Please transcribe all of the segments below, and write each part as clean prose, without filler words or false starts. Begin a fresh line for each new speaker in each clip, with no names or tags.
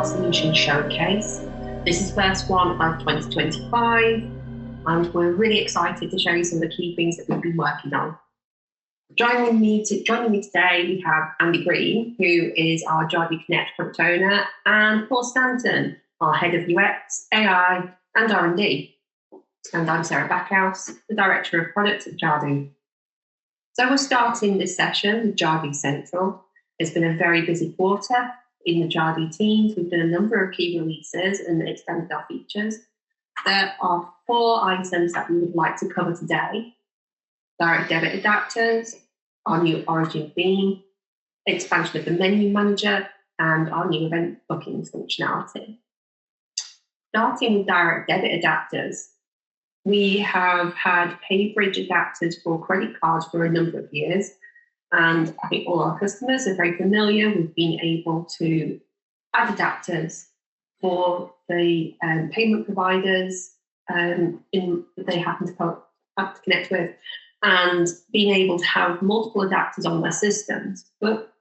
our solution showcase. This is the first one of 2025, and we're really excited to show you some of the key things that we've been working on. Joining me today, we have Andy Green, who is our Jadu Connect product owner, and Paul Stanton, our head of UX, AI, and R&D. And I'm Sarah Backhouse, the Director of Product at Jadu. So we're starting this session with Jadu Central. It's been a very busy quarter in the Jadu teams. We've done a number of key releases and expanded our features. There are 4 items that we would like to cover today: direct debit adapters, our new origin theme, expansion of the menu manager, and our new event bookings functionality. Starting with direct debit adapters, we have had PayBridge adapters for credit cards for a number of years, and I think all our customers are very familiar with being able to add adapters for the payment providers that they happen to have to connect with, and being able to have multiple adapters on their systems. But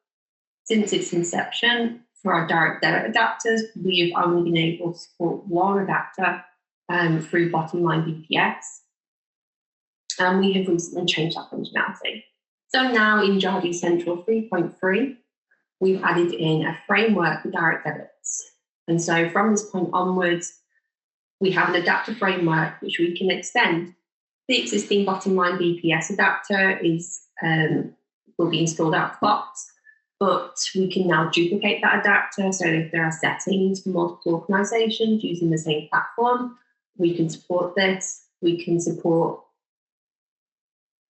since its inception, for our direct debit adapters, we've only been able to support one adapter through bottom line BPS. And we have recently changed that functionality. So now in Jadu Central 3.3, we've added in a framework for direct debits. And so from this point onwards, we have an adapter framework which we can extend. The existing bottom line BPS adapter will be installed out of the box, but we can now duplicate that adapter. So if there are settings for multiple organizations using the same platform, we can support this. We can support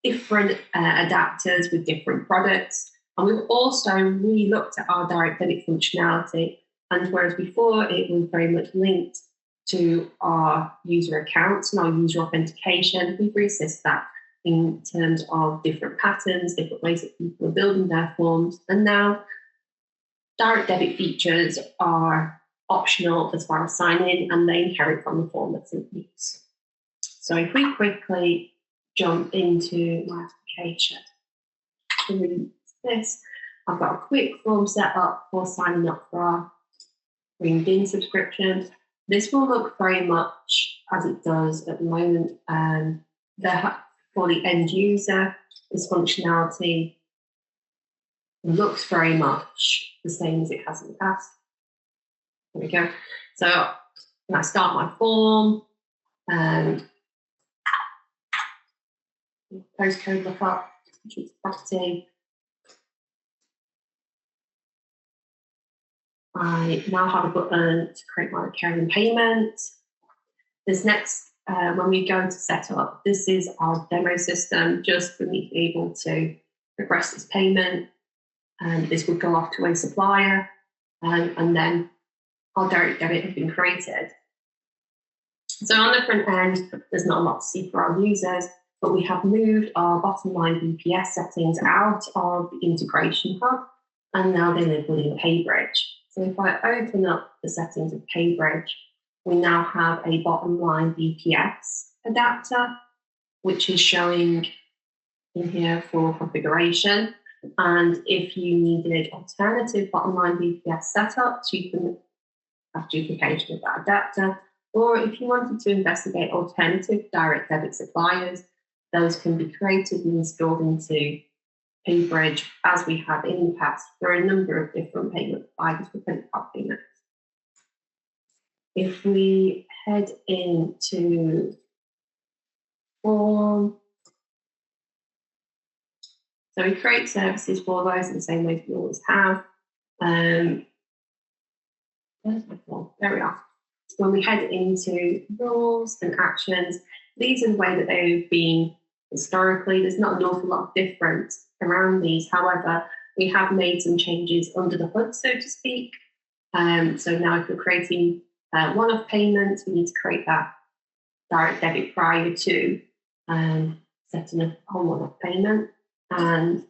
different adapters with different products. And we've also really looked at our direct debit functionality. And whereas before it was very much linked to our user accounts and our user authentication, we've reassessed that in terms of different patterns, different ways that people are building their forms. And now direct debit features are optional as far as sign-in, and they inherit from the form that's in use. So if we quickly jump into my application to release this, I've got a quick form set up for signing up for our ringed-in subscription. This will look very much as it does at the moment. For the end user, this functionality looks very much the same as it has in the past. There we go. So when I start my form, postcode look up, choose property. I now have a button to create my recurring payment. This next, when we go to set up, this is our demo system just for me to be able to progress this payment. And this would go off to a supplier, and then our direct debit has been created. So on the front end, there's not a lot to see for our users, but we have moved our bottom line BPS settings out of the integration hub, and now they live within PayBridge. So if I open up the settings of PayBridge, we now have a bottom line BPS adapter, which is showing in here for configuration. And if you needed alternative bottom line BPS setups, you can have duplication of that adapter. Or if you wanted to investigate alternative direct debit suppliers, those can be created and installed into PayBridge, as we have in the past for a number of different payment providers for credit card payments. If we head into form, so we create services for those in the same way as we always have. Where's my form? There we are. When we head into rules and actions, these are the way that they've been historically. There's not an awful lot of difference around these. However, we have made some changes under the hood, so to speak. So now if we're creating one-off payments, we need to create that direct debit prior to setting up a one-off payment. And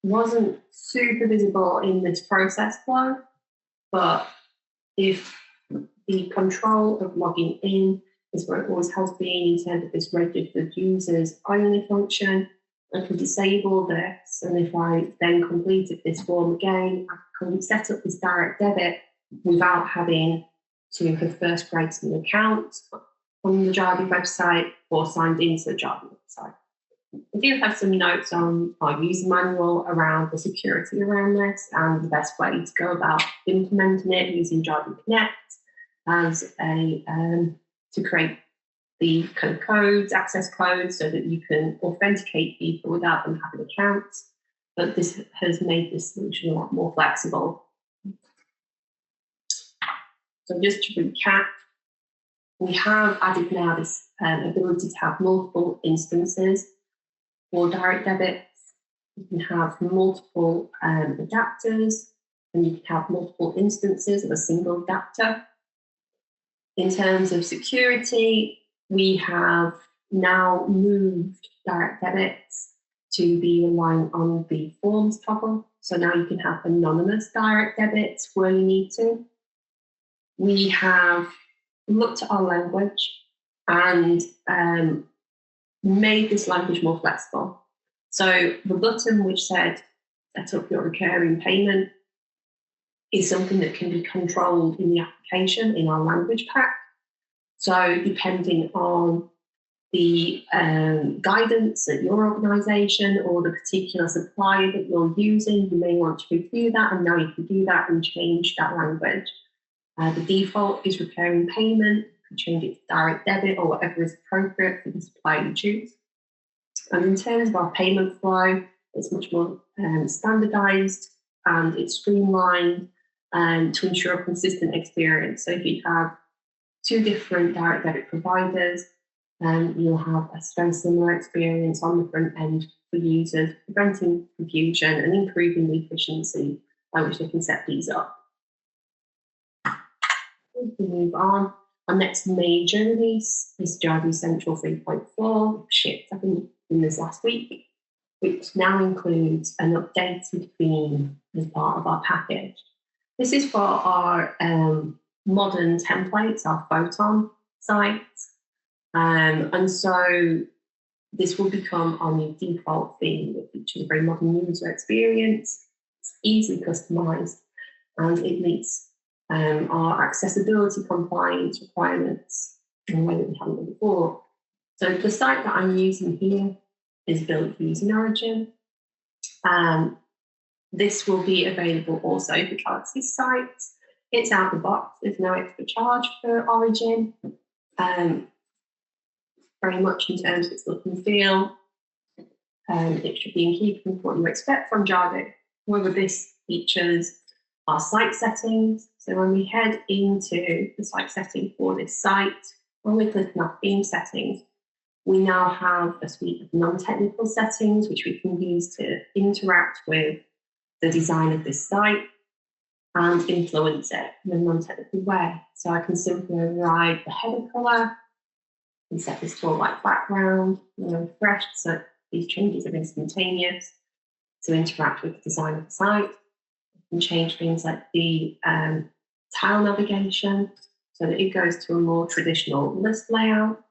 wasn't super visible in this process flow, but if the control of logging in is where it always has been in terms of this registered users only function, I can disable this, and if I then completed this form again, I can set up this direct debit without having to have first created an account on the Jadu website or signed into the Jadu website. I do have some notes on our user manual around the security around this and the best way to go about implementing it using Jadu Connect as a to create the kind of codes, access codes, so that you can authenticate people without them having accounts. But this has made this solution a lot more flexible. So just to recap, we have added now this ability to have multiple instances for direct debits. You can have multiple adapters, and you can have multiple instances of a single adapter. In terms of security, we have now moved direct debits to be relying on the forms toggle. So now you can have anonymous direct debits where you need to. We have looked at our language and made this language more flexible. So the button which said set up your recurring payment is something that can be controlled in the application in our language pack. So depending on the guidance at your organisation or the particular supplier that you're using, you may want to review that, and now you can do that and change that language. The default is recurring payment. You can change it to direct debit or whatever is appropriate for the supplier you choose. And in terms of our payment flow, it's much more standardised and it's streamlined to ensure a consistent experience. So if you have two different direct debit providers, you'll have a very similar experience on the front end for users, preventing confusion and improving the efficiency by which they can set these up. We can move on. Our next major release is Jadu Central 3.4, shipped, I think, in this last week, which now includes an updated theme as part of our package. This is for our modern templates, our Photon sites. And so this will become our new default theme that features a very modern user experience. It's easily customized and it meets our accessibility compliance requirements in a way that we haven't done before. So the site that I'm using here is built using Origin. This will be available also for Galaxy's sites. It's out of the box, there's no extra charge for Origin. Very much in terms of its look and feel. It should be in keeping with what you expect from Jadu. However, this features our site settings. So when we head into the site setting for this site, when we click on our theme settings, we now have a suite of non-technical settings which we can use to interact with the design of this site and influence it in a non-technical way. So I can simply override the header colour and set this to a white background and refresh so these changes are instantaneous to interact with the design of the site. You can change things like the tile navigation so that it goes to a more traditional list layout.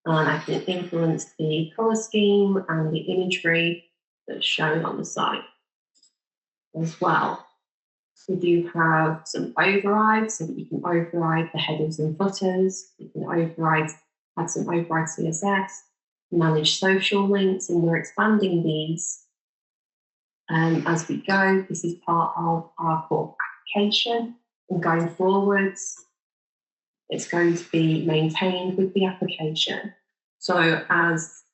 And I can influence the colour scheme and the imagery that's shown on the site as well. We do have some overrides so that you can override the headers and footers. You can add some override CSS, manage social links, and we're expanding these as we go. This is part of our core application, and going forwards, it's going to be maintained with the application. So as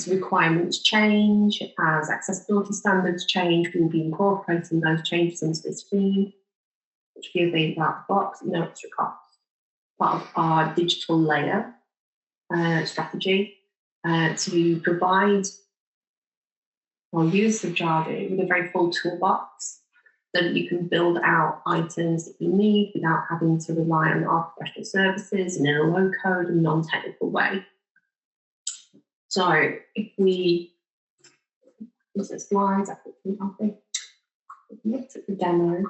requirements change, as accessibility standards change, we will be incorporating those changes into this theme, which will be available out of the box at no extra cost. Part of our digital layer strategy to provide our users of Jadu with a very full toolbox so that you can build out items that you need without having to rely on our professional services in a low-code and non-technical way. So if we look at slides, I think we looked at the demo.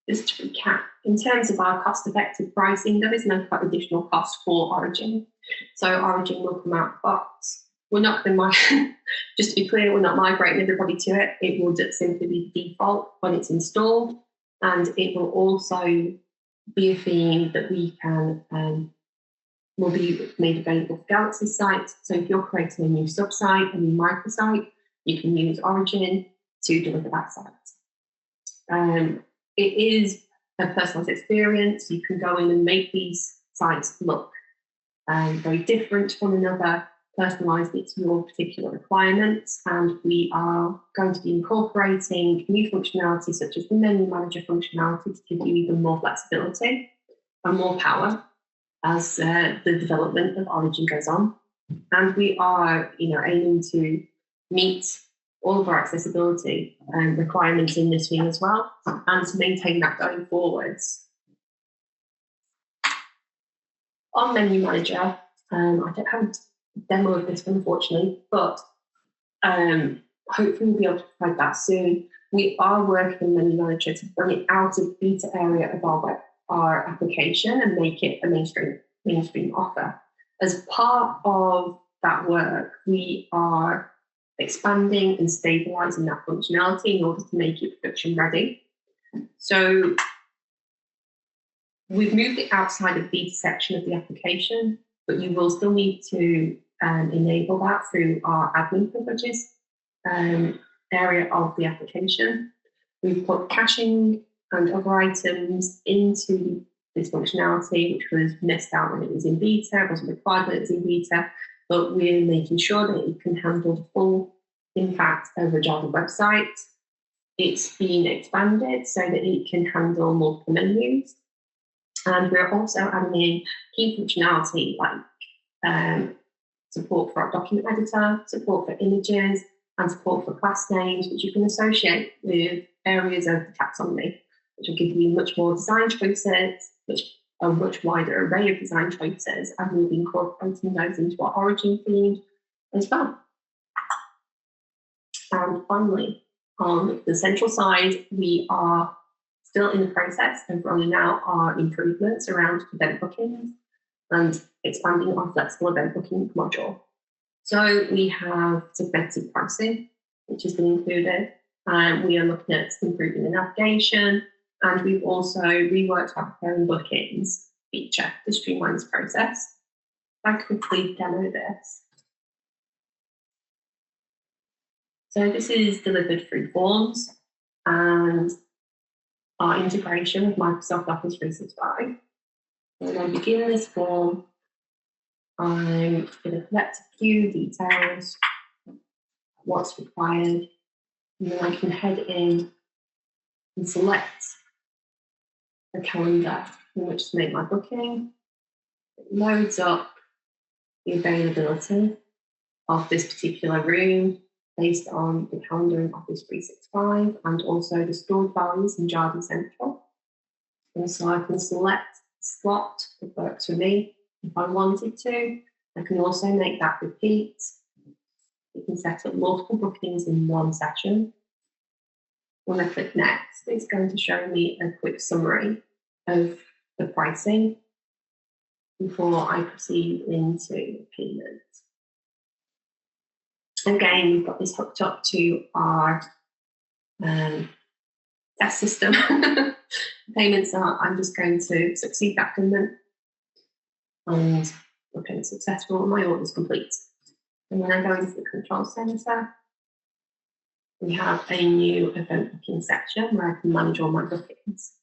Just to recap, in terms of our cost-effective pricing, there is no additional cost for Origin. So Origin will come out of the box we're not going to, just to be clear, we're not migrating everybody to it. It will just simply be the default when it's installed, and it will also be a theme that we can will be made available for Galaxy sites. So if you're creating a new subsite, a new microsite, you can use Origin to deliver that site. It is a personalised experience. You can go in and make these sites look very different from another, personalise it to your particular requirements, and we are going to be incorporating new functionality such as the menu manager functionality to give you even more flexibility and more power as the development of Origin goes on. And we are, aiming to meet all of our accessibility requirements in this theme as well, and to maintain that going forwards. On Menu Manager, I don't have a demo of this one, unfortunately, but hopefully we'll be able to provide that soon. We are working on Menu Manager to bring it out of the beta area of our application and make it a mainstream offer. As part of that work, we are expanding and stabilizing that functionality in order to make it production ready. So we've moved it outside of the beta section of the application, but you will still need to enable that through our admin privileges area of the application. We've put caching and other items into this functionality, which was missed out when it was in beta, it wasn't required when it was in beta, but we're making sure that it can handle the full impact of a Jadu website. It's been expanded so that it can handle multiple menus. And we're also adding in key functionality like support for our document editor, support for images, and support for class names, which you can associate with areas of the taxonomy, which will give you much more design choices, a much wider array of design choices, and we'll be incorporating those into our Origin theme as well. And finally, on the central side, we are still in the process of rolling out our improvements around event bookings and expanding our flexible event booking module. So we have segmented pricing, which has been included, and we are looking at improving the navigation, and we've also reworked our preparing bookings feature to streamline this process. If I quickly demo this. So this is delivered through Forms and our integration with Microsoft Office 365. When I begin this form, I'm going to collect a few details, what's required, and then I can head in and select a calendar in which to make my booking. It loads up the availability of this particular room based on the calendar in Office 365 and also the stored values in Jadu Central. And so I can select a slot that works for me if I wanted to. I can also make that repeat. You can set up multiple bookings in one session. When I click next, it's going to show me a quick summary of the pricing before I proceed into payment. Again, we've got this hooked up to our test system. Payments are, I'm just going to succeed that payment and okay, successful, my order is complete. And when I go into the control center, we have a new event booking section where I can manage all my bookings.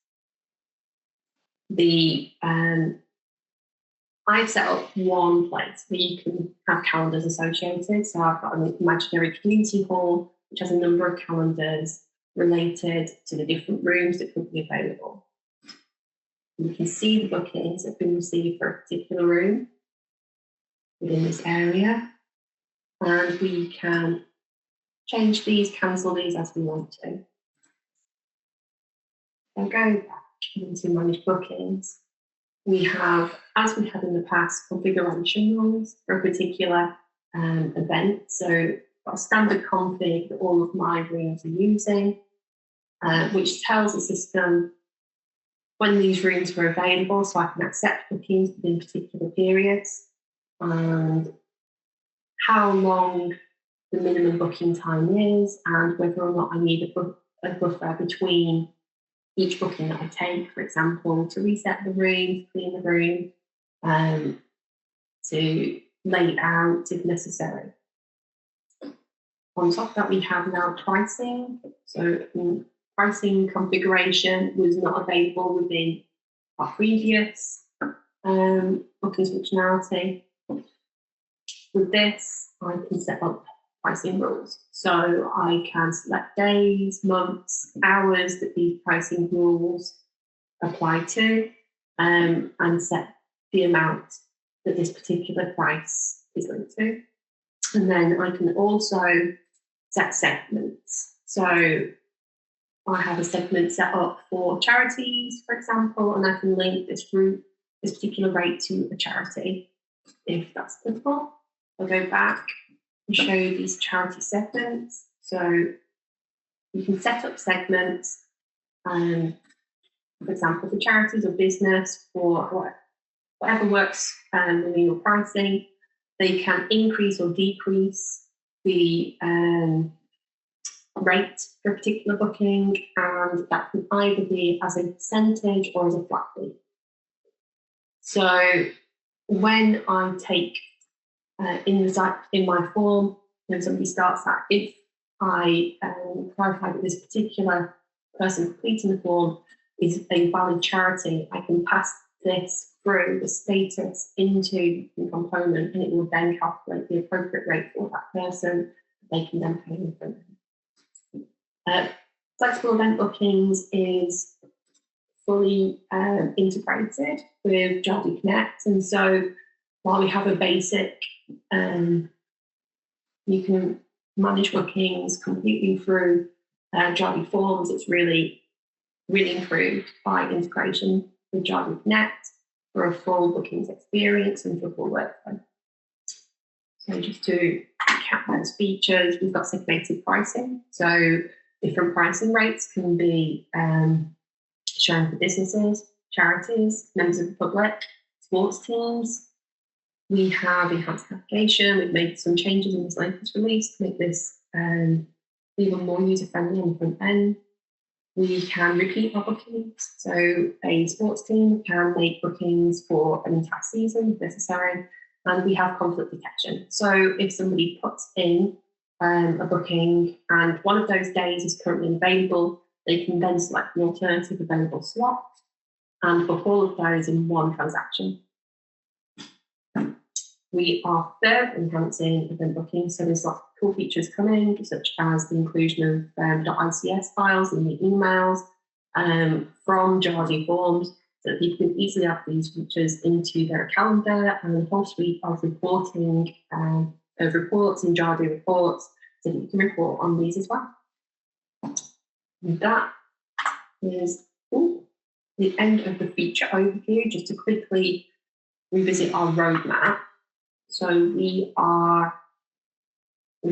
I've set up one place where you can have calendars associated. So I've got an imaginary community hall, which has a number of calendars related to the different rooms that could be available. You can see the bookings that have been received for a particular room within this area. And we can change these, cancel these as we want to. I'll go back into manage bookings. We have, as we had in the past, configuration rules for a particular event. So got a standard config that all of my rooms are using, which tells the system when these rooms were available, so I can accept bookings within particular periods. And how long the minimum booking time is, and whether or not I need a buffer between each booking that I take, for example, to reset the room, to clean the room, to lay it out if necessary. On top of that, we have now pricing. So pricing configuration was not available within our previous bookings functionality. With this, I can set up pricing rules. So I can select days, months, hours that these pricing rules apply to, and set the amount that this particular price is linked to. And then I can also set segments. So I have a segment set up for charities, for example, and I can link this particular rate to a charity if that's applicable. I'll go back and show you these charity segments. So you can set up segments, for example, for charities or business, or whatever works within your pricing. They can increase or decrease the rate for a particular booking, and that can either be as a percentage or as a flat fee. So when I take in my form, when somebody starts that, if I clarify that this particular person completing the form is a valid charity, I can pass this through the status into the component, and it will then calculate the appropriate rate for that person. They can then pay in front of them. Flexible event bookings is fully integrated with Jadu Connect, and so while we have a basic, you can manage bookings completely through Jadu Forms. It's really improved by integration with Jadu Connect for a full bookings experience and for a full workflow. So just to recap those features, we've got segmented pricing. So different pricing rates can be shown for businesses, charities, members of the public, sports teams. We have enhanced navigation. We've made some changes in this latest release to make this even more user-friendly on the front end. We can repeat our bookings. So a sports team can make bookings for an entire season if necessary. And we have conflict detection. So if somebody puts in a booking and one of those days is currently available, they can then select an alternative available slot and book all of those in one transaction. We are further enhancing event bookings, so there's lots of cool features coming, such as the inclusion of .ics files in the emails from Jadu Forms, so that people can easily add these features into their calendar, and a whole suite of reporting of reports in Jadu reports, so that you can report on these as well. And that is the end of the feature overview. Just to quickly revisit our roadmap. So we've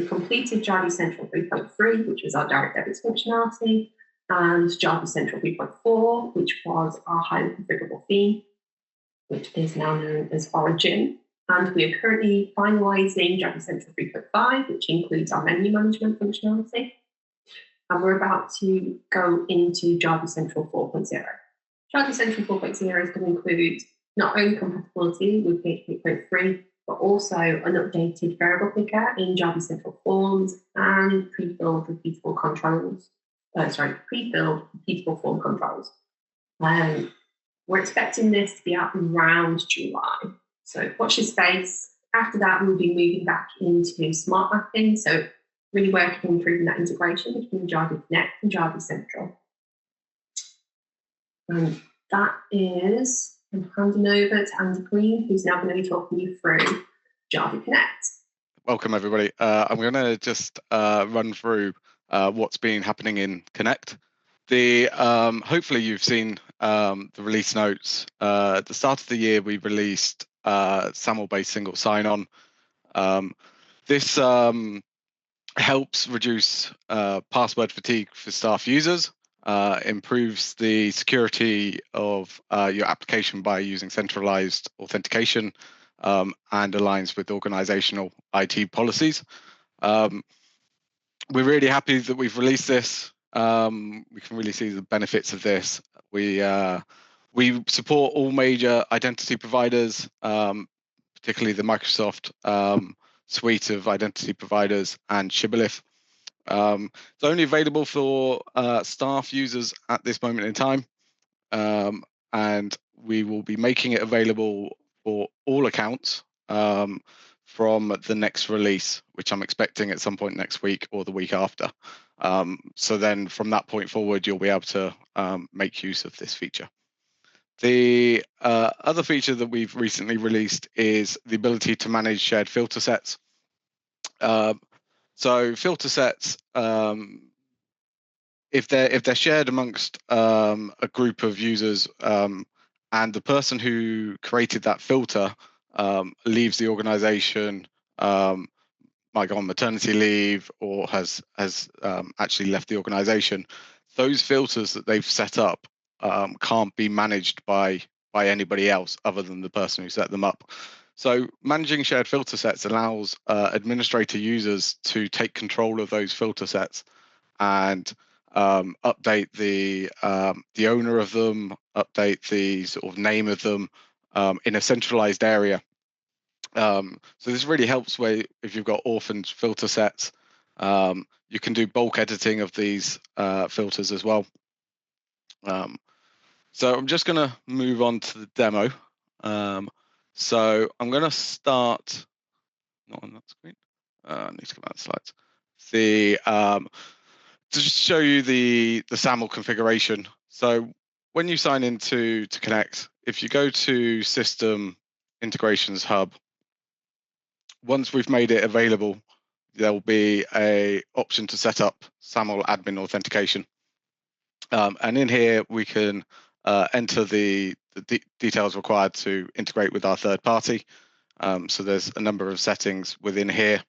completed Jadu Central 3.3, which was our direct debits functionality, and Jadu Central 3.4, which was our highly configurable theme, which is now known as Origin. And we are currently finalizing Jadu Central 3.5, which includes our menu management functionality. And we're about to go into Jadu Central 4.0. Jadu Central 4.0 is going to include not only compatibility with PHP 8.3, but also an updated variable picker in Jadu Central Forms and pre-filled repeatable controls. Pre-filled repeatable form controls. We're expecting this to be out around July. So watch this space. After that, we'll be moving back into smart mapping. So really working on improving that integration between Jadu Connect and Jadu Central. And that is, I'm handing over to Andy Green, who's now going to be talking you through Jadu Connect.
Welcome, everybody. I'm going to just run through what's been happening in Connect. Hopefully you've seen the release notes. At the start of the year, we released SAML-based single sign-on. This helps reduce password fatigue for staff users, improves the security of your application by using centralized authentication, and aligns with organizational IT policies. We're really happy that we've released this. We can really see the benefits of this. We support all major identity providers, particularly the Microsoft suite of identity providers and Shibboleth. It's only available for staff users at this moment in time, and we will be making it available for all accounts from the next release, which I'm expecting at some point next week or the week after. So then from that point forward, you'll be able to make use of this feature. The other feature that we've recently released is the ability to manage shared filter sets. So filter sets, if they're shared amongst a group of users, and the person who created that filter leaves the organization, might go on maternity leave or has actually left the organization, those filters that they've set up can't be managed by anybody else other than the person who set them up. So managing shared filter sets allows administrator users to take control of those filter sets and update the owner of them, update the sort of name of them in a centralized area. So this really helps where if you've got orphaned filter sets, you can do bulk editing of these filters as well. So I'm just going to move on to the demo. So I'm going to start, not on that screen, I need to come out of the slides. To just show you the SAML configuration. So when you sign into Connect, if you go to System Integrations Hub, once we've made it available, there will be an option to set up SAML admin authentication. And in here, we can enter the details required to integrate with our third party. So there's a number of settings within here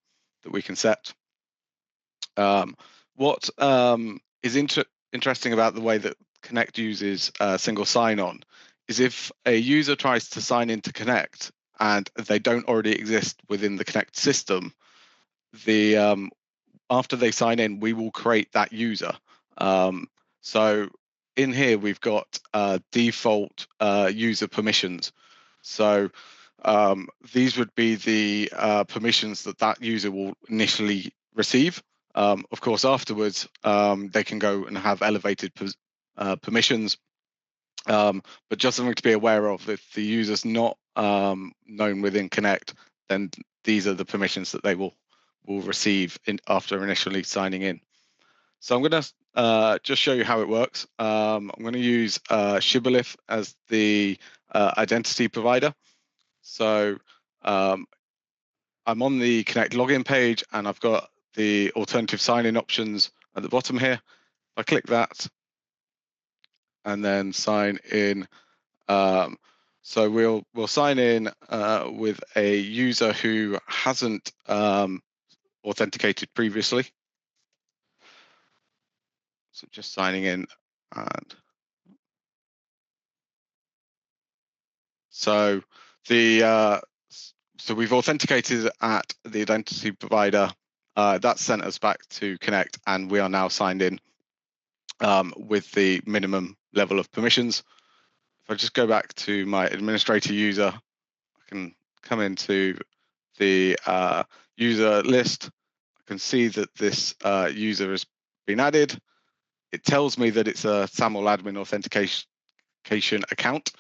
that we can set. What is interesting about the way that Connect uses single sign-on is if a user tries to sign into Connect and they don't already exist within the Connect system, after they sign in, we will create that user. So in here, we've got default user permissions. So these would be the permissions that user will initially receive. Of course, afterwards, they can go and have elevated permissions. But just something to be aware of, if the user's not known within Connect, then these are the permissions that they will receive after initially signing in. So I'm going to just show you how it works. I'm going to use Shibboleth as the identity provider. So I'm on the Connect login page, and I've got the alternative sign-in options at the bottom here. I click that and then sign in. So we'll sign in with a user who hasn't authenticated previously. So just signing in, and so so we've authenticated at the identity provider. That's sent us back to Connect, and we are now signed in with the minimum level of permissions. If I just go back to my administrator user, I can come into the user list. I can see that this user has been added. It tells me that it's a SAML admin authentication account.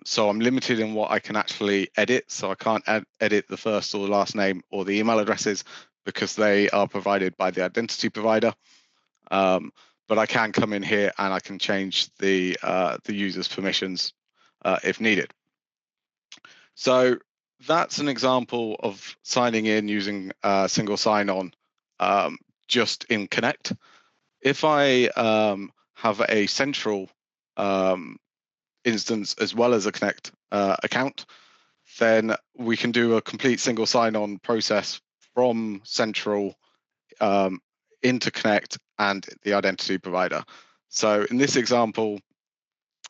So I'm limited in what I can actually edit. So I can't edit the first or the last name or the email addresses because they are provided by the identity provider. But I can come in here and I can change the user's permissions if needed. So that's an example of signing in using single sign-on just in Connect. If I have a central instance as well as a Connect account, then we can do a complete single sign-on process from central into Connect and the identity provider. So in this example,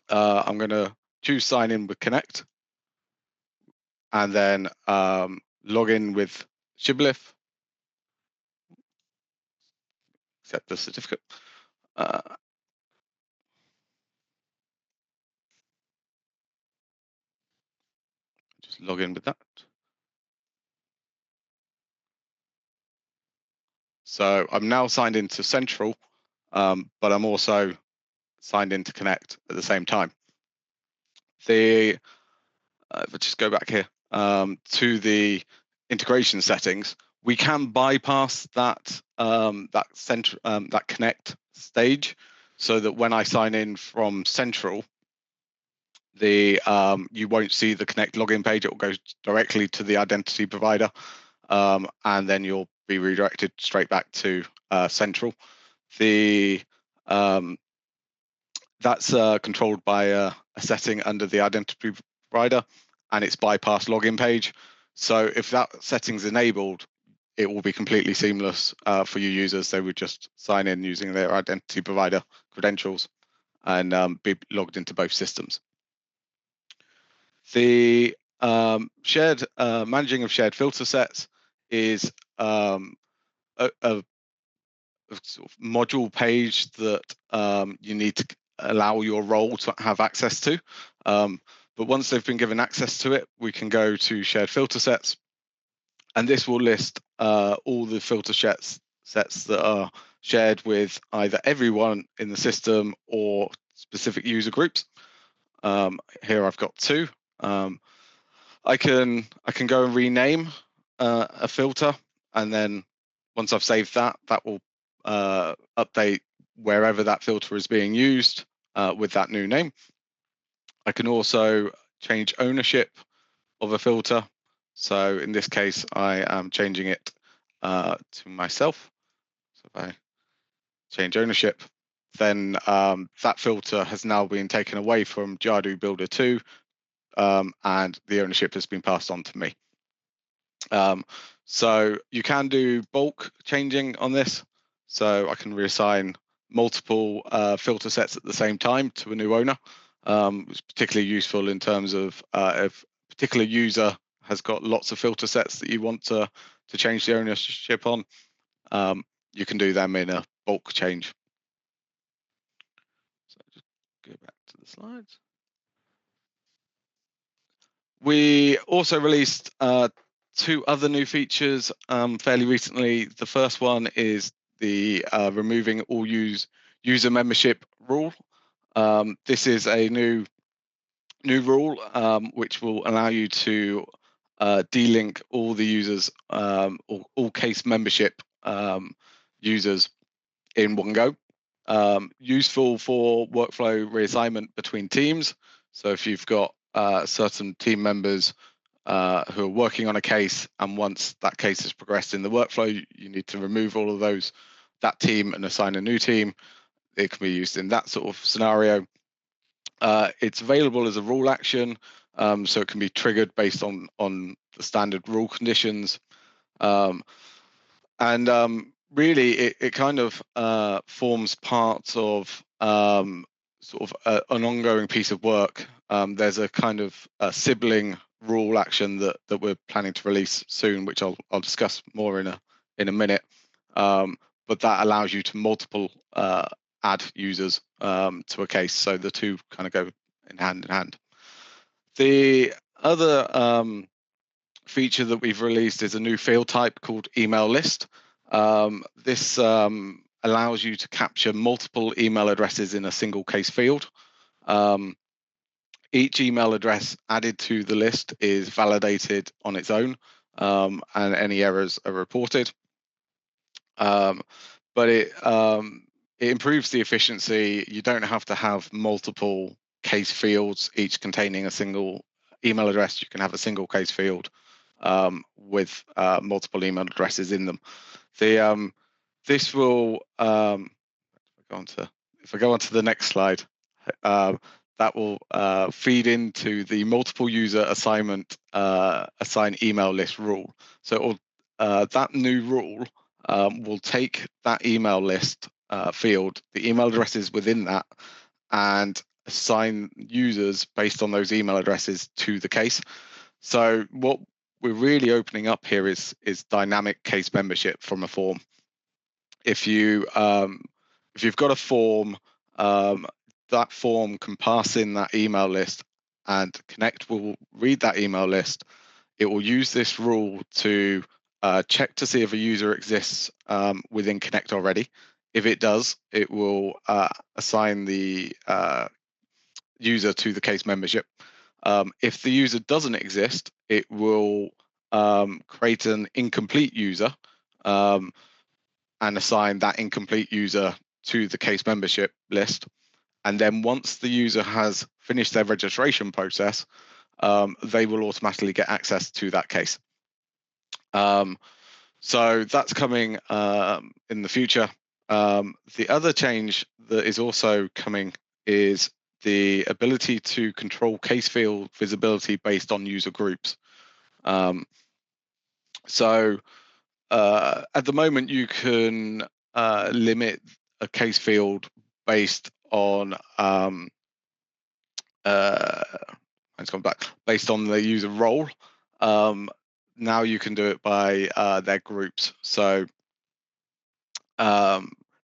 I'm going to choose sign in with Connect. and then log in with Shibboleth, accept the certificate. Just log in with that. So I'm now signed into Central, but I'm also signed into Connect at the same time. If I just go back here to the integration settings, we can bypass that that Connect stage, so that when I sign in from Central, you won't see the Connect login page. It will go directly to the identity provider, and then you'll be redirected straight back to Central. That's controlled by a setting under the identity provider, and it's bypass login page. So if that setting's enabled, it will be completely seamless for your users. They would just sign in using their identity provider credentials and be logged into both systems. The shared managing of shared filter sets is a sort of module page that you need to allow your role to have access to. But once they've been given access to it, we can go to shared filter sets, and this will list all the filter sets that are shared with either everyone in the system or specific user groups. Here I've got two. I can go and rename a filter, and then once I've saved that, that will update wherever that filter is being used with that new name. I can also change ownership of a filter. So in this case, I am changing it to myself. So if I change ownership, then that filter has now been taken away from Jadu Builder 2, and the ownership has been passed on to me. So you can do bulk changing on this. So I can reassign multiple filter sets at the same time to a new owner. It's particularly useful in terms of if a particular user has got lots of filter sets that you want to change the ownership on, you can do them in a bulk change. So just go back to the slides. We also released two other new features fairly recently. The first one is the removing all user membership rule. This is a new rule which will allow you to delink all the users, all case membership users in one go. Useful for workflow reassignment between teams. So if you've got certain team members who are working on a case, and once that case has progressed in the workflow, you need to remove all of that team and assign a new team. It can be used in that sort of scenario. It's available as a rule action, so it can be triggered based on the standard rule conditions. Really, it kind of forms part of sort of an ongoing piece of work. There's a kind of a sibling rule action that we're planning to release soon, which I'll discuss more in a minute. But that allows you to multiple add users to a case, so the two kind of go in hand. The other feature that we've released is a new field type called email list. This allows you to capture multiple email addresses in a single case field. Each email address added to the list is validated on its own, and any errors are reported. But it improves the efficiency. You don't have to have multiple case fields, each containing a single email address. You can have a single case field with multiple email addresses in them. This will, if I go on to the next slide, that will feed into the multiple user assignment assign email list rule. So that new rule will take that email list field, the email addresses within that, and assign users based on those email addresses to the case. So what we're really opening up here is dynamic case membership from a form. If you've got a form, that form can pass in that email list, and Connect will read that email list. It will use this rule to check to see if a user exists within Connect already. If it does, it will assign the user to the case membership. If the user doesn't exist, it will create an incomplete user and assign that incomplete user to the case membership list. And then once the user has finished their registration process, they will automatically get access to that case. So that's coming in the future. The other change that is also coming is the ability to control case field visibility based on user groups. So at the moment, you can limit a case field based on based on the user role. Now you can do it by their groups. So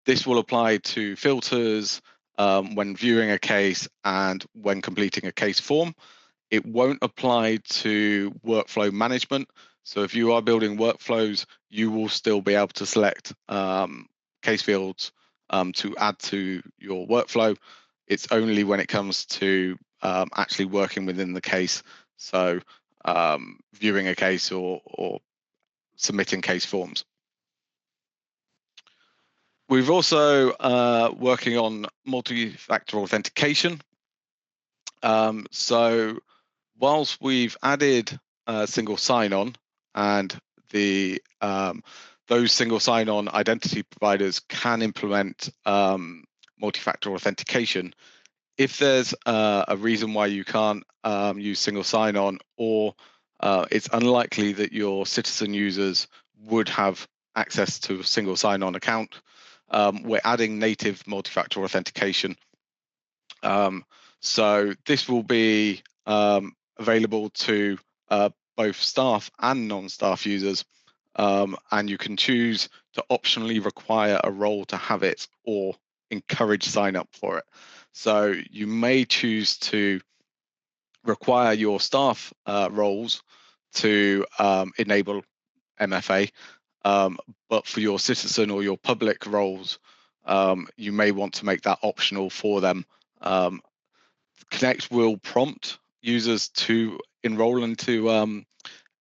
this will apply to filters when viewing a case and when completing a case form. It won't apply to workflow management. So if you are building workflows, you will still be able to select case fields to add to your workflow. It's only when it comes to actually working within the case. So viewing a case or submitting case forms. We've also working on multi-factor authentication. So whilst we've added single sign-on and the those single sign-on identity providers can implement multi-factor authentication, if there's a reason why you can't use single sign-on, or it's unlikely that your citizen users would have access to a single sign-on account, we're adding native multi-factor authentication. So this will be available to both staff and non-staff users, and you can choose to optionally require a role to have it or encourage sign up for it. So you may choose to require your staff roles to enable MFA, but for your citizen or your public roles, you may want to make that optional for them. Connect will prompt users to enroll into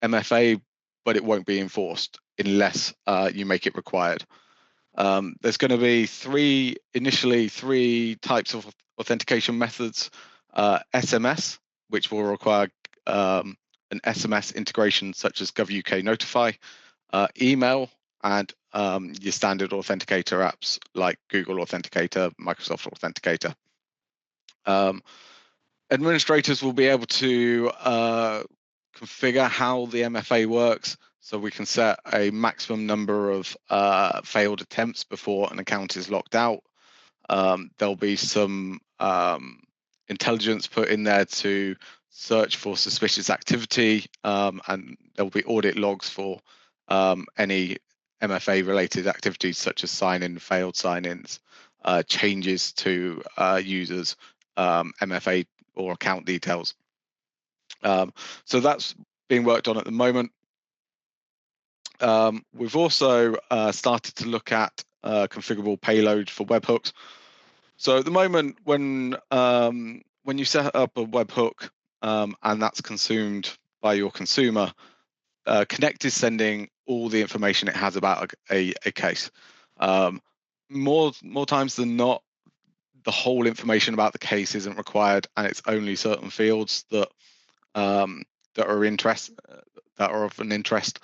MFA, but it won't be enforced unless you make it required. There's going to be initially three types of authentication methods: SMS, which will require an SMS integration such as GovUK Notify, email, and your standard authenticator apps like Google Authenticator, Microsoft Authenticator. Administrators will be able to configure how the MFA works, so we can set a maximum number of failed attempts before an account is locked out. There'll be some intelligence put in there to search for suspicious activity, and there'll be audit logs for any MFA related activities such as sign-in, failed sign-ins, changes to users' MFA or account details. So that's being worked on at the moment. We've also started to look at configurable payload for webhooks. So at the moment, when you set up a webhook and that's consumed by your consumer, Connect is sending all the information it has about a case. More times than not, the whole information about the case isn't required, and it's only certain fields that that are of an interest.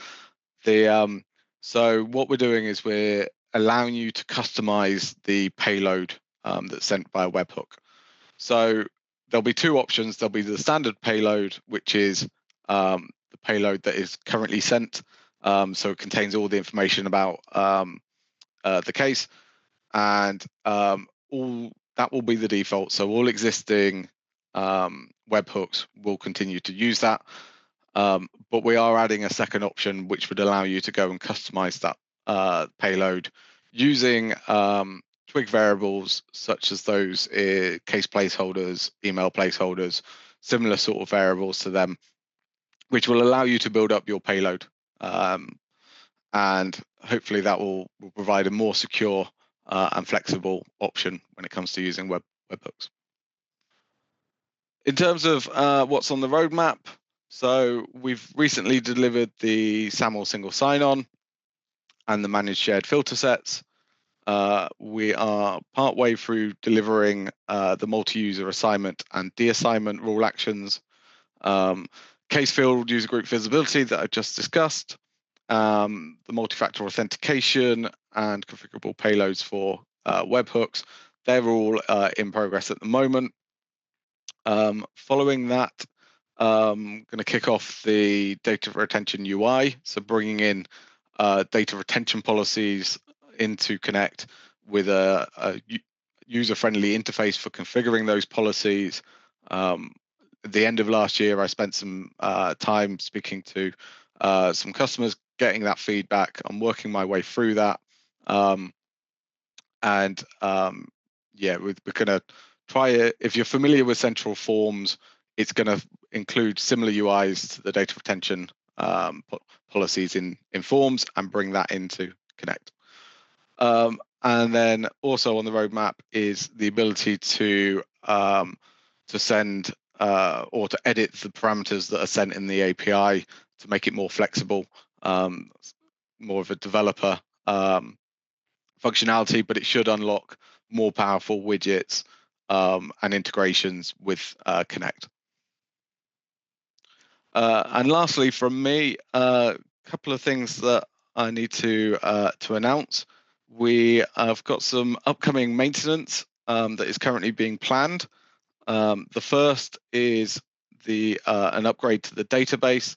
So what we're doing is we're allowing you to customize the payload that's sent by a webhook. So there'll be two options. There'll be the standard payload, which is the payload that is currently sent. So it contains all the information about the case, and all that will be the default. So all existing webhooks will continue to use that. But we are adding a second option which would allow you to go and customize that payload using twig variables such as those case placeholders, email placeholders, similar sort of variables to them, which will allow you to build up your payload. And hopefully that will provide a more secure and flexible option when it comes to using webhooks. In terms of what's on the roadmap, so we've recently delivered the SAML single sign-on and the managed shared filter sets. We are partway through delivering the multi-user assignment and de-assignment rule actions, case field user group visibility that I just discussed, the multi-factor authentication and configurable payloads for webhooks. They're all in progress at the moment. Following that, I'm going to kick off the data retention UI, so bringing in data retention policies into Connect with a user-friendly interface for configuring those policies. At the end of last year, I spent some time speaking to some customers, getting that feedback. I'm working my way through that. Yeah, we're going to try it. If you're familiar with Central Forms, it's going to include similar UIs to the data retention policies in Forms and bring that into Connect. And then also on the roadmap is the ability to send or to edit the parameters that are sent in the API to make it more flexible, more of a developer functionality, but it should unlock more powerful widgets and integrations with Connect. And lastly, from me, a couple of things that I need to announce. We have got some upcoming maintenance that is currently being planned. The first is an upgrade to the database.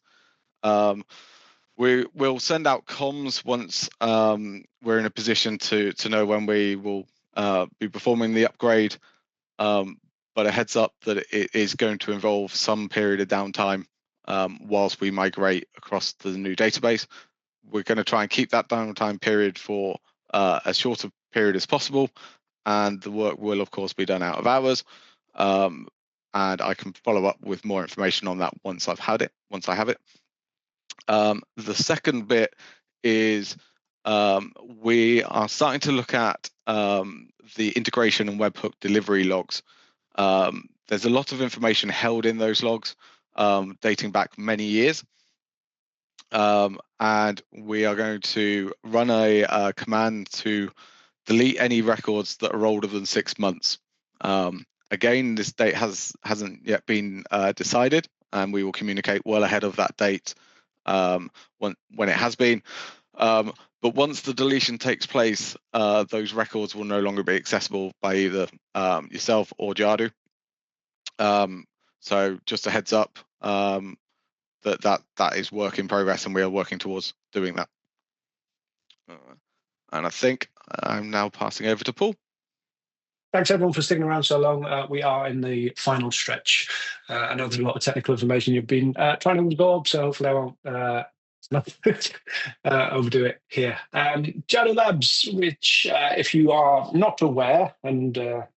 We'll send out comms once we're in a position to know when we will be performing the upgrade. But a heads up that it is going to involve some period of downtime whilst we migrate across to the new database. We're going to try and keep that downtime period for as short a period as possible, and the work will of course be done out of hours. And I can follow up with more information on that once I have it. The second bit is we are starting to look at the integration and webhook delivery logs. There's a lot of information held in those logs dating back many years. And we are going to run a command to delete any records that are older than 6 months. Again, this date hasn't yet been decided, and we will communicate well ahead of that date when it has been. But once the deletion takes place, those records will no longer be accessible by either yourself or Jadu. So just a heads up that is work in progress, and we are working towards doing that. And I think I'm now passing over to Paul.
Thanks everyone for sticking around so long. We are in the final stretch. I know there's a lot of technical information you've been trying to absorb, so hopefully I won't overdo it here. Jadu Labs, which if you are not aware, and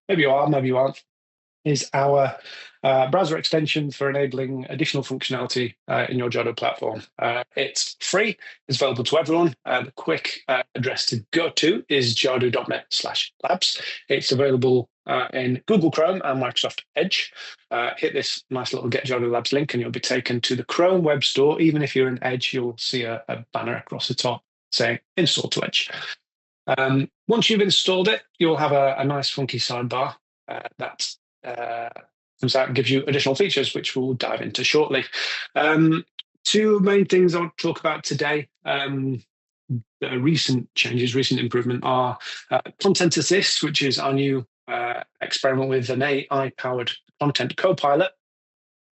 maybe you are, maybe you aren't, is our browser extension for enabling additional functionality in your Jadu platform. It's free, it's available to everyone. The quick address to go to is jadu.net/labs. It's available in Google Chrome and Microsoft Edge. Hit this nice little Get Jadu Labs link and you'll be taken to the Chrome web store. Even if you're in Edge, you'll see a banner across the top saying install to Edge. Once you've installed it, you'll have a nice funky sidebar that comes out and gives you additional features, which we'll dive into shortly. Two main things I'll talk about today. The recent changes, recent improvement are Content Assist, which is our new experiment with an AI-powered content co-pilot,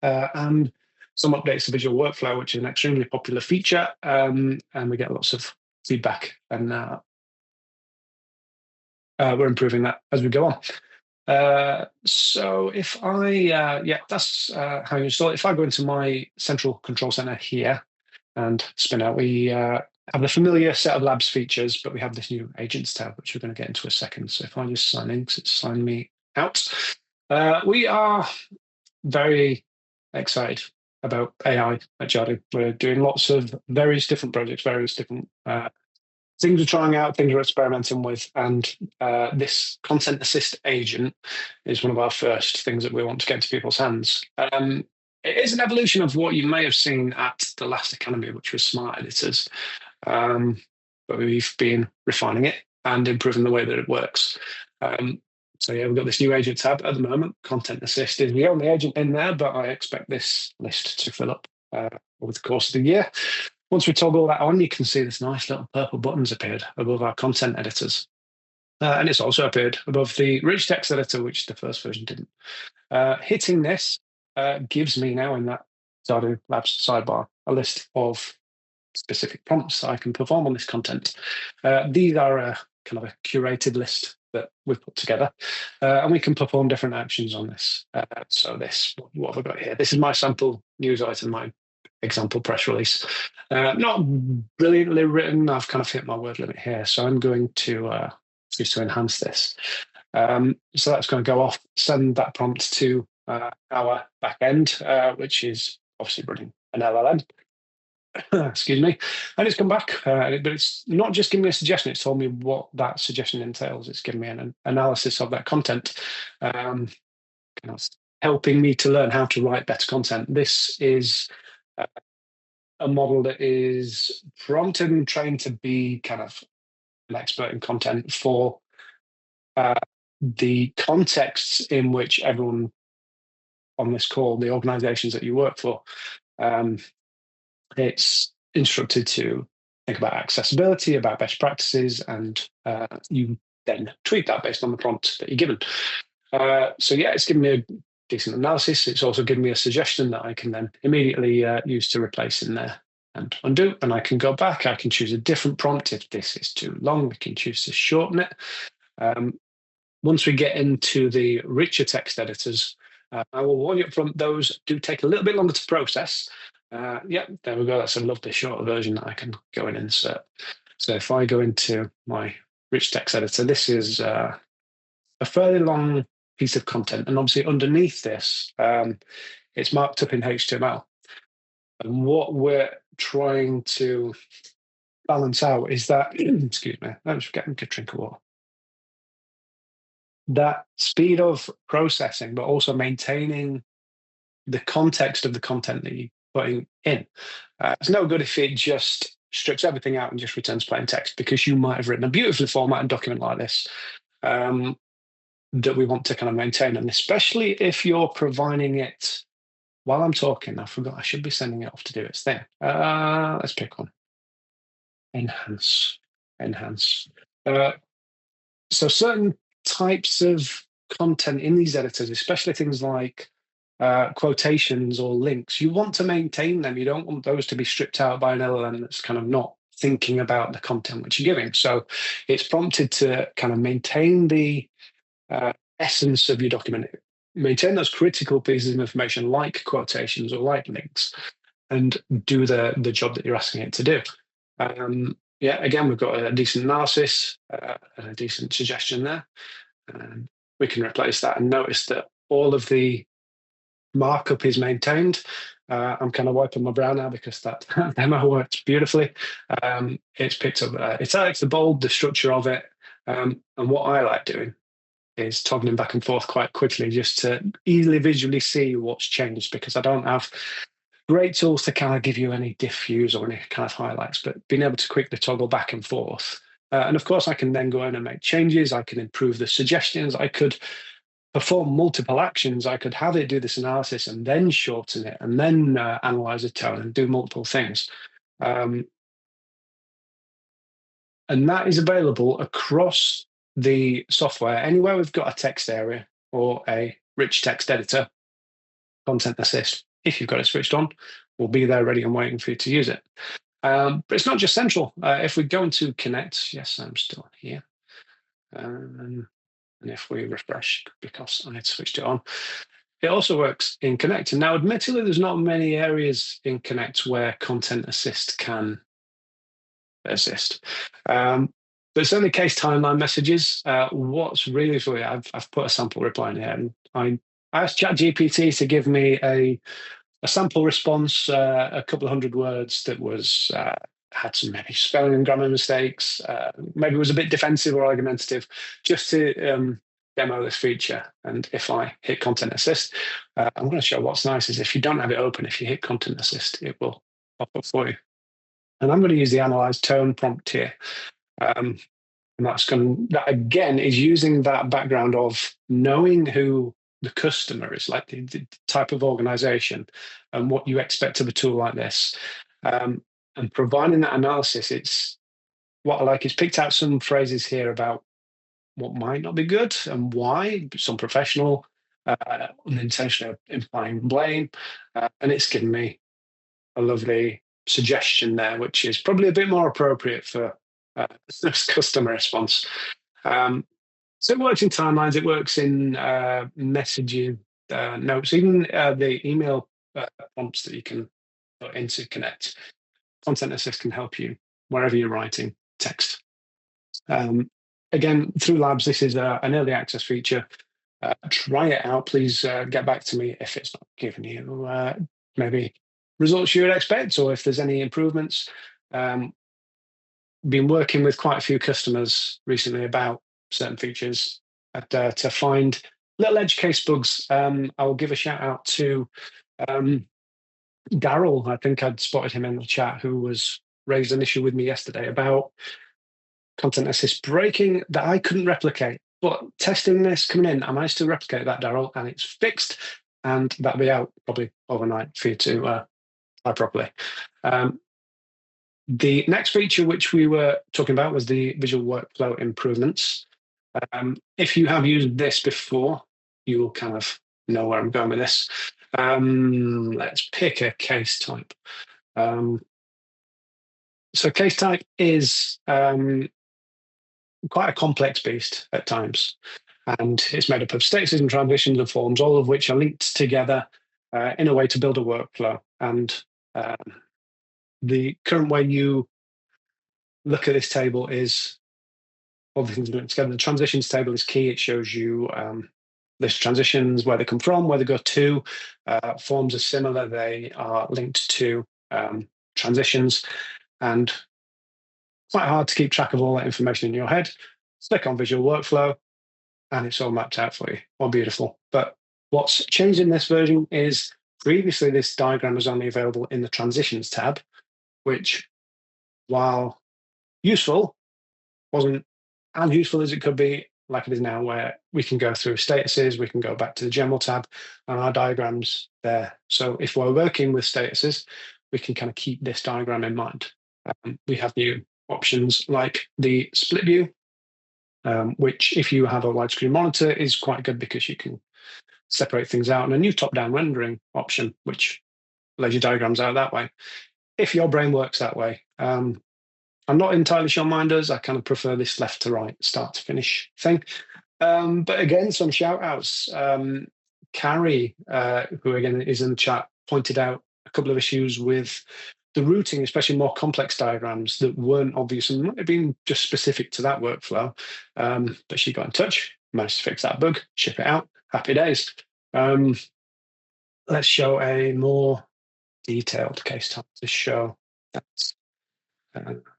and some updates to Visual Workflow, which is an extremely popular feature, and we get lots of feedback, and we're improving that as we go on. So if I, that's how you install it. If I go into my central control center here and spin out, we have the familiar set of labs features, but we have this new agents tab, which we're going to get into a second. So if I just sign in, because it's signed me out, we are very excited about AI at Jadu. We're doing lots of various different projects, various different things we're trying out, things we're experimenting with, and this content assist agent is one of our first things that we want to get into people's hands. It is an evolution of what you may have seen at the last Academy, which was smart editors, but we've been refining it and improving the way that it works. So yeah, we've got this new agent tab at the moment. Content assist is the only agent in there, but I expect this list to fill up over the course of the year. Once we toggle that on, you can see this nice little purple buttons appeared above our content editors. And it's also appeared above the rich text editor, which the first version didn't. Hitting this gives me now in that Jadu Labs sidebar a list of specific prompts I can perform on this content. These are a kind of a curated list that we've put together, and we can perform different actions on this. So this, what have I got here? This is my sample news item, my example press release. Not brilliantly written. I've kind of hit my word limit here, so I'm going to use to enhance this. So that's going to go off, send that prompt to our back end, which is obviously running an LLM. Excuse me, and it's come back, but it's not just giving me a suggestion. It's told me what that suggestion entails. It's given me an analysis of that content, kind of helping me to learn how to write better content. This is a model that is prompted and trained to be kind of an expert in content for the contexts in which everyone on this call, the organizations that you work for, it's instructed to think about accessibility, about best practices, and you then tweak that based on the prompt that you're given. So yeah, it's given me a decent analysis. It's also given me a suggestion that I can then immediately use to replace in there and undo. And I can go back. I can choose a different prompt. If this is too long, we can choose to shorten it. Once we get into the richer text editors, I will warn you up front, those do take a little bit longer to process. Yeah, there we go. That's a lovely shorter version that I can go and insert. So if I go into my rich text editor, this is a fairly long piece of content. And obviously underneath this, it's marked up in HTML. And what we're trying to balance out is that, excuse me, I'm just getting a drink of water. That speed of processing, but also maintaining the context of the content that you're putting in. It's no good if it just strips everything out and just returns plain text, because you might have written a beautifully formatted document like this that we want to kind of maintain. And especially if you're providing it while I'm talking, I forgot I should be sending it off to do its thing. Let's pick one. Enhance. So certain types of content in these editors, especially things like quotations or links, you want to maintain them. You don't want those to be stripped out by an LLM that's kind of not thinking about the content which you're giving. So it's prompted to kind of maintain the essence of your document, maintain those critical pieces of information like quotations or like links, and do the job that you're asking it to do. Yeah, again, we've got a decent analysis and a decent suggestion there. We can replace that and notice that all of the markup is maintained. I'm kind of wiping my brow now because that demo worked beautifully. It's picked up italics, the bold, the structure of it. And what I like doing is toggling back and forth quite quickly just to easily visually see what's changed, because I don't have great tools to kind of give you any diffuse or any kind of highlights, but being able to quickly toggle back and forth. And of course, I can then go in and make changes. I can improve the suggestions. I could perform multiple actions. I could have it do this analysis and then shorten it and then analyze a tone and do multiple things. And that is available across the software. Anywhere we've got a text area or a rich text editor, Content Assist, if you've got it switched on, will be there ready and waiting for you to use it. But it's not just central. If we go into Connect, yes, I'm still here. And if we refresh, because I had switched it on, it also works in Connect. And now, admittedly, there's not many areas in Connect where Content Assist can assist. But certainly case timeline messages. What's really funny, I've put a sample reply in here, and I asked ChatGPT to give me a sample response, a couple of hundred words that was had some maybe spelling and grammar mistakes, maybe it was a bit defensive or argumentative, just to demo this feature. And if I hit Content Assist, I'm going to show what's nice is if you don't have it open, if you hit Content Assist, it will pop up for you. And I'm going to use the analyze tone prompt here. And that again is using that background of knowing who the customer is, like the type of organization and what you expect of a tool like this. And providing that analysis, it's what I like is picked out some phrases here about what might not be good and why, some professional, unintentionally implying blame. And it's given me a lovely suggestion there, which is probably a bit more appropriate for this customer response. So it works in timelines, it works in messaging notes, even the email prompts that you can put into Connect. Content Assist can help you wherever you're writing text. Again, through Labs, this is an early access feature. Try it out. Please get back to me if it's not giving you maybe results you would expect, or if there's any improvements. Been working with quite a few customers recently about certain features to find little edge case bugs. I'll give a shout out to Daryl. I think I'd spotted him in the chat, who was raised an issue with me yesterday about Content Assist breaking that I couldn't replicate. But testing this coming in, I managed to replicate that, Daryl, and it's fixed, and that'll be out probably overnight for you to try properly. The next feature which we were talking about was the visual workflow improvements. If you have used this before, you will kind of know where I'm going with this. Let's pick a case type. So case type is quite a complex beast at times, and it's made up of statuses and transitions and forms, all of which are linked together in a way to build a workflow. And the current way you look at this table is all the things linked together. The transitions table is key. It shows you list transitions, where they come from, where they go to. Forms are similar. They are linked to transitions, and quite hard to keep track of all that information in your head. Click on visual workflow, and it's all mapped out for you. All beautiful. But what's changed in this version is previously this diagram was only available in the transitions tab, which, while useful, wasn't as useful as it could be like it is now, where we can go through statuses, we can go back to the general tab, and our diagram's there. So if we're working with statuses, we can kind of keep this diagram in mind. We have new options like the split view, which if you have a widescreen monitor is quite good because you can separate things out, and a new top-down rendering option, which lays your diagrams out that way. If your brain works that way. I'm not entirely sure mine does. I kind of prefer this left to right, start to finish thing. But again, some shout outs. Carrie, who again is in the chat, pointed out a couple of issues with the routing, especially more complex diagrams that weren't obvious and might have been just specific to that workflow. But she got in touch, managed to fix that bug, ship it out. Happy days. Let's show a more detailed case type to show that.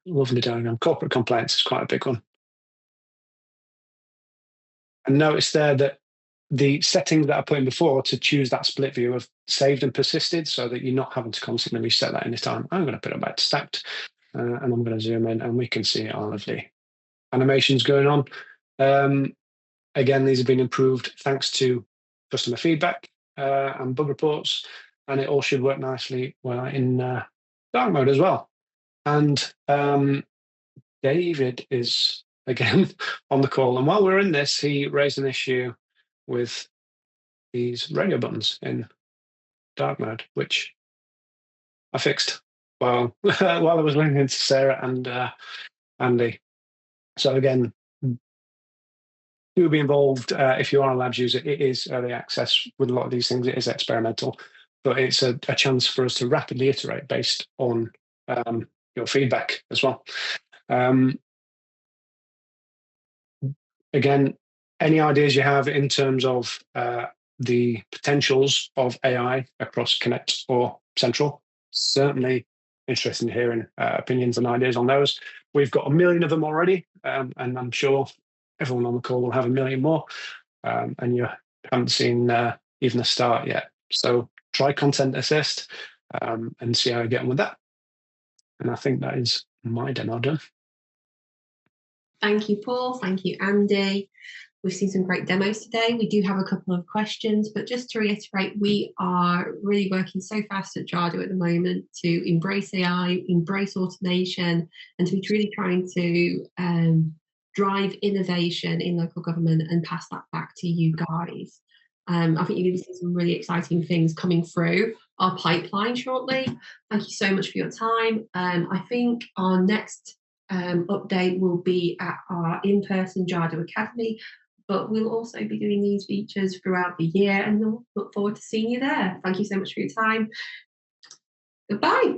Lovely diagram. Corporate compliance is quite a big one. And notice there that the settings that I put in before to choose that split view have saved and persisted, so that you're not having to constantly reset that anytime. I'm going to put it back to stacked, and I'm going to zoom in, and we can see our lovely animations going on. Again, these have been improved thanks to customer feedback and bug reports, and it all should work nicely well in dark mode as well. And David is again on the call, and while we're in this, he raised an issue with these radio buttons in dark mode, which I fixed while I was listening to Sarah and Andy. So again, do be involved. If you are a Labs user, it is early access with a lot of these things. It is experimental, but it's a chance for us to rapidly iterate based on your feedback as well. Again, any ideas you have in terms of the potentials of AI across Connect or Central, certainly interested in hearing opinions and ideas on those. We've got 1 million of them already, and I'm sure everyone on the call will have 1 million more, and you haven't seen even the start yet. So try Content Assist and see how you get on with that. And I think that is my demo done.
Thank you, Paul. Thank you, Andy. We've seen some great demos today. We do have a couple of questions, but just to reiterate, we are really working so fast at Jadu at the moment to embrace AI, embrace automation, and to be truly trying to drive innovation in local government and pass that back to you guys. I think you're going to see some really exciting things coming through our pipeline shortly. Thank you so much for your time. I think our next update will be at our in-person Jadu Academy, but we'll also be doing these features throughout the year, and we'll look forward to seeing you there. Thank you so much for your time. Goodbye.